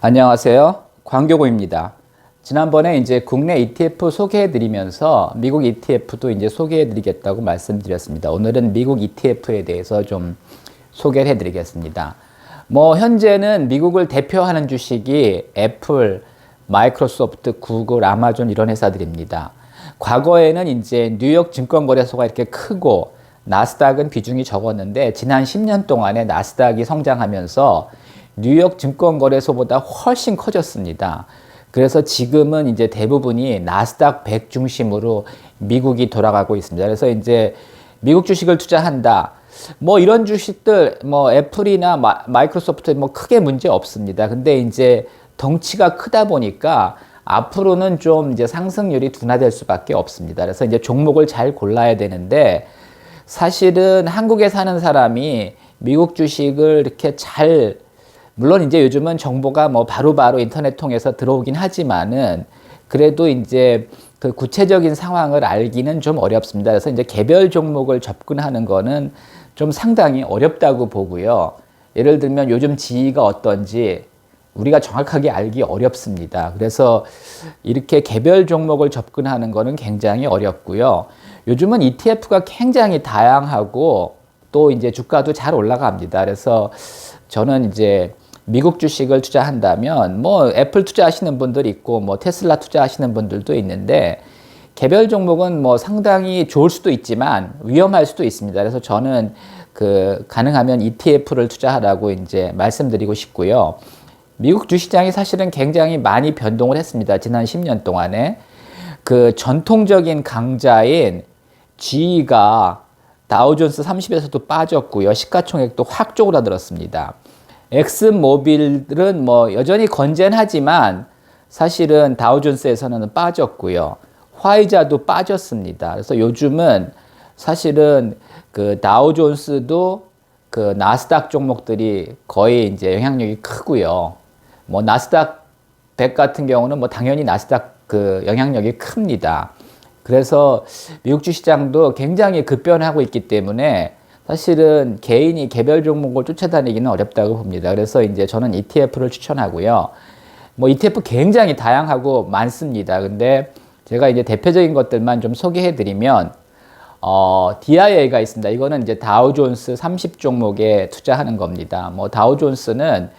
안녕하세요. 광교구입니다. 지난번에 이제 국내 ETF 소개해 드리면서 미국 ETF도 이제 소개해 드리겠다고 말씀드렸습니다. 오늘은 미국 ETF에 대해서 좀 소개를 해 드리겠습니다. 현재는 미국을 대표하는 주식이 애플, 마이크로소프트, 구글, 아마존 이런 회사들입니다. 과거에는 이제 뉴욕 증권거래소가 이렇게 크고 나스닥은 비중이 적었는데 지난 10년 동안에 나스닥이 성장하면서 뉴욕 증권거래소보다 훨씬 커졌습니다. 그래서 지금은 이제 대부분이 나스닥 100 중심으로 미국이 돌아가고 있습니다. 그래서 이제 미국 주식을 투자한다. 이런 주식들, 애플이나 마이크로소프트 크게 문제 없습니다. 근데 이제 덩치가 크다 보니까 앞으로는 좀 이제 상승률이 둔화될 수밖에 없습니다. 그래서 이제 종목을 잘 골라야 되는데 사실은 한국에 사는 사람이 미국 주식을 이렇게 물론 이제 요즘은 정보가 바로바로 인터넷 통해서 들어오긴 하지만은 그래도 이제 그 구체적인 상황을 알기는 좀 어렵습니다. 그래서 이제 개별 종목을 접근하는 거는 좀 상당히 어렵다고 보고요. 예를 들면 요즘 지위가 어떤지 우리가 정확하게 알기 어렵습니다. 그래서 이렇게 개별 종목을 접근하는 거는 굉장히 어렵고요. 요즘은 ETF가 굉장히 다양하고 또 이제 주가도 잘 올라갑니다. 그래서 저는 이제 미국 주식을 투자한다면 애플 투자하시는 분들 있고 테슬라 투자하시는 분들도 있는데 개별 종목은 상당히 좋을 수도 있지만 위험할 수도 있습니다. 그래서 저는 가능하면 ETF를 투자하라고 이제 말씀드리고 싶고요. 미국 주식시장이 사실은 굉장히 많이 변동을 했습니다. 지난 10년 동안에 전통적인 강자인 GE가 다우존스 30에서도 빠졌고요. 시가총액도 확 쪼그라들었습니다. 엑슨모빌은 여전히 건전하지만 사실은 다우존스에서는 빠졌고요. 화이자도 빠졌습니다. 그래서 요즘은 사실은 다우존스도 나스닥 종목들이 거의 이제 영향력이 크고요. 나스닥 100 같은 경우는 당연히 나스닥 영향력이 큽니다. 그래서 미국 주시장도 굉장히 급변하고 있기 때문에 사실은 개인이 개별 종목을 쫓아다니기는 어렵다고 봅니다. 그래서 이제 저는 ETF를 추천하고요. ETF 굉장히 다양하고 많습니다. 근데 제가 이제 대표적인 것들만 좀 소개해 드리면, DIA가 있습니다. 이거는 이제 다우존스 30 종목에 투자하는 겁니다. 다우존스는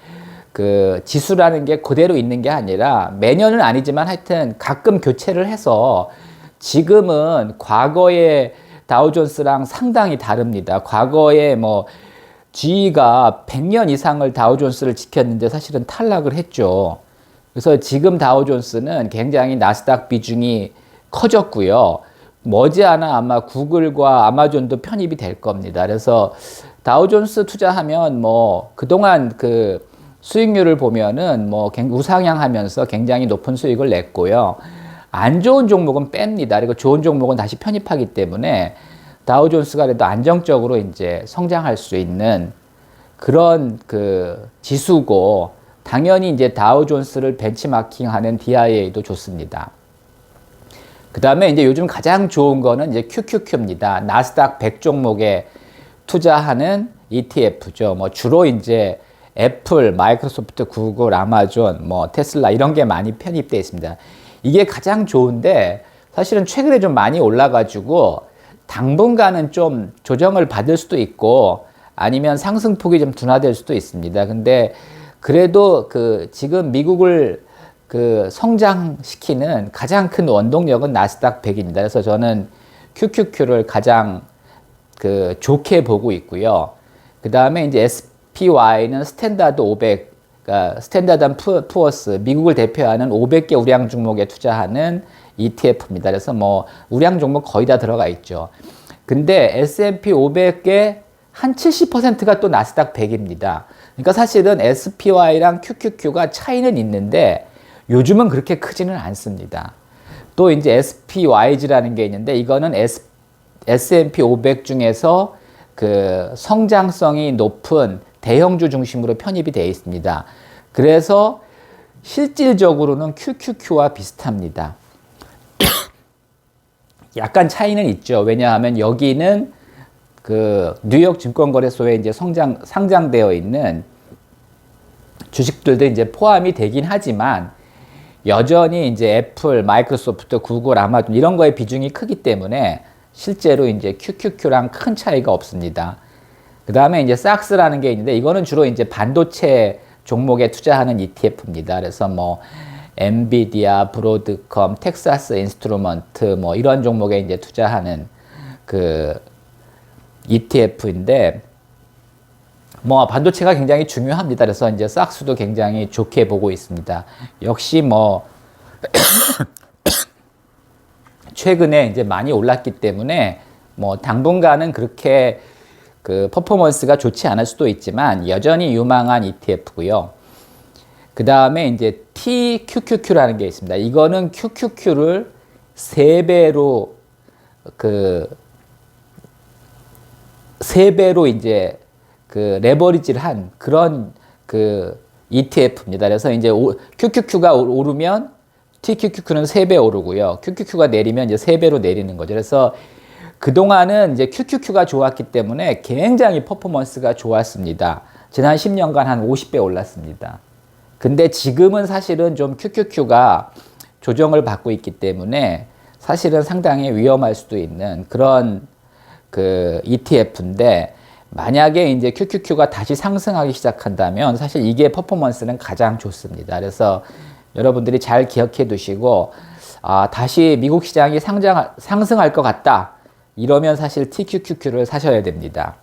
지수라는 게 그대로 있는 게 아니라 매년은 아니지만 하여튼 가끔 교체를 해서 지금은 과거에 다우존스랑 상당히 다릅니다. 과거에 GE가 100년 이상을 다우존스를 지켰는데 사실은 탈락을 했죠. 그래서 지금 다우존스는 굉장히 나스닥 비중이 커졌고요. 머지않아 아마 구글과 아마존도 편입이 될 겁니다. 그래서 다우존스 투자하면 그동안 수익률을 보면은 우상향하면서 굉장히 높은 수익을 냈고요. 안 좋은 종목은 뺍니다. 그리고 좋은 종목은 다시 편입하기 때문에 다우존스가 그래도 안정적으로 이제 성장할 수 있는 그런 지수고, 당연히 이제 다우존스를 벤치마킹하는 DIA도 좋습니다. 그 다음에 이제 요즘 가장 좋은 거는 이제 QQQ입니다. 나스닥 100 종목에 투자하는 ETF죠. 주로 이제 애플, 마이크로소프트, 구글, 아마존, 테슬라 이런 게 많이 편입되어 있습니다. 이게 가장 좋은데 사실은 최근에 좀 많이 올라가지고 당분간은 좀 조정을 받을 수도 있고 아니면 상승폭이 좀 둔화될 수도 있습니다. 근데 그래도 지금 미국을 성장시키는 가장 큰 원동력은 나스닥 100입니다. 그래서 저는 QQQ를 가장 좋게 보고 있고요. 그 다음에 이제 SPY는 스탠다드 500, 스탠다드 푸어스, 미국을 대표하는 500개 우량 종목에 투자하는 ETF입니다. 그래서 우량 종목 거의 다 들어가 있죠. 근데 S&P 500개 한 70%가 또 나스닥 100입니다. 그러니까 사실은 SPY랑 QQQ가 차이는 있는데 요즘은 그렇게 크지는 않습니다. 또 이제 SPYG라는 게 있는데 이거는 S&P 500 중에서 성장성이 높은 대형주 중심으로 편입이 되어 있습니다. 그래서 실질적으로는 QQQ와 비슷합니다. 약간 차이는 있죠. 왜냐하면 여기는 뉴욕 증권거래소에 이제 상장되어 있는 주식들도 이제 포함이 되긴 하지만 여전히 이제 애플, 마이크로소프트, 구글, 아마존 이런 거의 비중이 크기 때문에 실제로 이제 QQQ랑 큰 차이가 없습니다. 그 다음에 이제 삭스라는 게 있는데 이거는 주로 이제 반도체 종목에 투자하는 ETF입니다. 그래서 뭐 엔비디아, 브로드컴, 텍사스 인스트루먼트 뭐 이런 종목에 이제 투자하는 그 ETF인데 뭐 반도체가 굉장히 중요합니다. 그래서 이제 삭스도 굉장히 좋게 보고 있습니다. 역시 뭐 최근에 이제 많이 올랐기 때문에 뭐 당분간은 그렇게 그 퍼포먼스가 좋지 않을 수도 있지만 여전히 유망한 ETF고요. 그 다음에 이제 TQQQ라는 게 있습니다. 이거는 QQQ를 3배로 이제 그 레버리지를 한 그런 그 ETF입니다. 그래서 이제 QQQ가 오르면 TQQQ는 3배 오르고요. QQQ가 내리면 이제 3배로 내리는 거죠. 그래서 그동안은 이제 QQQ가 좋았기 때문에 굉장히 퍼포먼스가 좋았습니다. 지난 10년간 한 50배 올랐습니다. 근데 지금은 사실은 좀 QQQ가 조정을 받고 있기 때문에 사실은 상당히 위험할 수도 있는 그런 그 ETF인데 만약에 이제 QQQ가 다시 상승하기 시작한다면 사실 이게 퍼포먼스는 가장 좋습니다. 그래서 여러분들이 잘 기억해 두시고 다시 미국 시장이 상승할 것 같다. 이러면 사실 TQQQ를 사셔야 됩니다.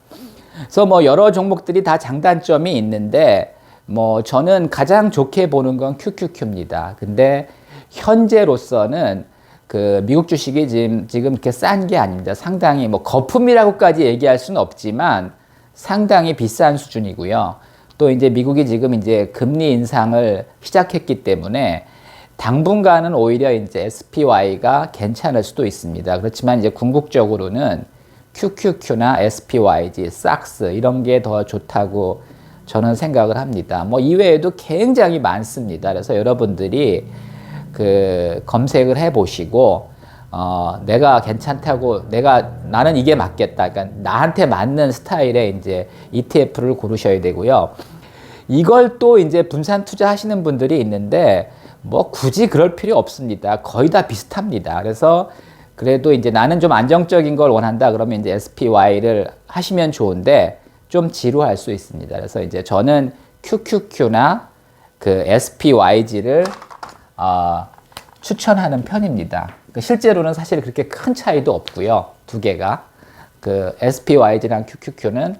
그래서 뭐 여러 종목들이 다 장단점이 있는데 뭐 저는 가장 좋게 보는 건 QQQ입니다. 근데 현재로서는 그 미국 주식이 지금 이렇게 싼 게 아닙니다. 상당히 뭐 거품이라고까지 얘기할 수는 없지만 상당히 비싼 수준이고요. 또 이제 미국이 지금 이제 금리 인상을 시작했기 때문에 당분간은 오히려 이제 SPY가 괜찮을 수도 있습니다. 그렇지만 이제 궁극적으로는 QQQ나 SPYG, 삭스 이런 게 더 좋다고 저는 생각을 합니다. 뭐 이외에도 굉장히 많습니다. 그래서 여러분들이 그 검색을 해 보시고 내가 괜찮다고 나는 이게 맞겠다. 그러니까 나한테 맞는 스타일의 이제 ETF를 고르셔야 되고요. 이걸 또 이제 분산 투자하시는 분들이 있는데 뭐 굳이 그럴 필요 없습니다. 거의 다 비슷합니다. 그래서 그래도 이제 나는 좀 안정적인 걸 원한다 그러면 이제 SPY를 하시면 좋은데 좀 지루할 수 있습니다. 그래서 이제 저는 QQQ나 그 SPYG를 추천하는 편입니다. 실제로는 사실 그렇게 큰 차이도 없고요. 두 개가 그 SPYG랑 QQQ는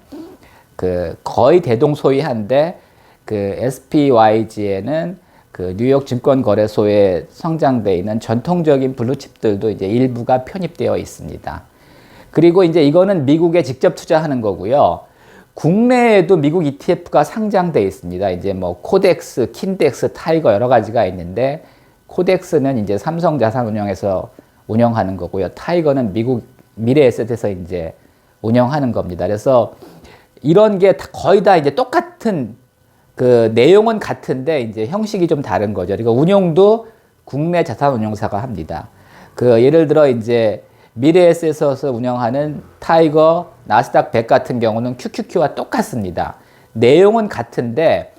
그 거의 대동소이한데 그 SPYG에는 그 뉴욕 증권거래소에 성장돼 있는 전통적인 블루칩들도 이제 일부가 편입되어 있습니다. 그리고 이제 이거는 미국에 직접 투자하는 거고요. 국내에도 미국 ETF가 상장돼 있습니다. 이제 뭐 코덱스, 킨덱스, 타이거 여러 가지가 있는데 코덱스는 이제 삼성자산운용에서 운영하는 거고요. 타이거는 미국 미래에셋에서 이제 운영하는 겁니다. 그래서 이런 게 거의 다 이제 똑같은 그 내용은 같은데 이제 형식이 좀 다른 거죠. 그러니까 운용도 국내 자산운용사가 합니다. 그 예를 들어 이제 미래에셋에서 운영하는 타이거, 나스닥 100 같은 경우는 QQQ와 똑같습니다. 내용은 같은데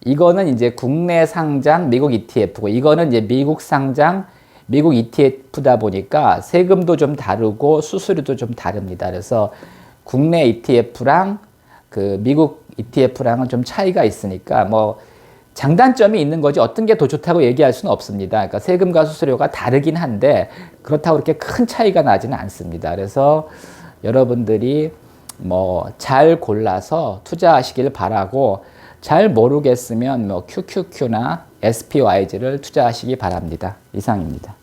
이거는 이제 국내 상장 미국 ETF고 이거는 이제 미국 상장 미국 ETF다 보니까 세금도 좀 다르고 수수료도 좀 다릅니다. 그래서 국내 ETF랑 그 미국 ETF랑은 좀 차이가 있으니까 뭐 장단점이 있는 거지 어떤 게 더 좋다고 얘기할 수는 없습니다. 그러니까 세금과 수수료가 다르긴 한데 그렇다고 그렇게 큰 차이가 나지는 않습니다. 그래서 여러분들이 뭐 잘 골라서 투자하시길 바라고 잘 모르겠으면 뭐 QQQ나 SPYG를 투자하시기 바랍니다. 이상입니다.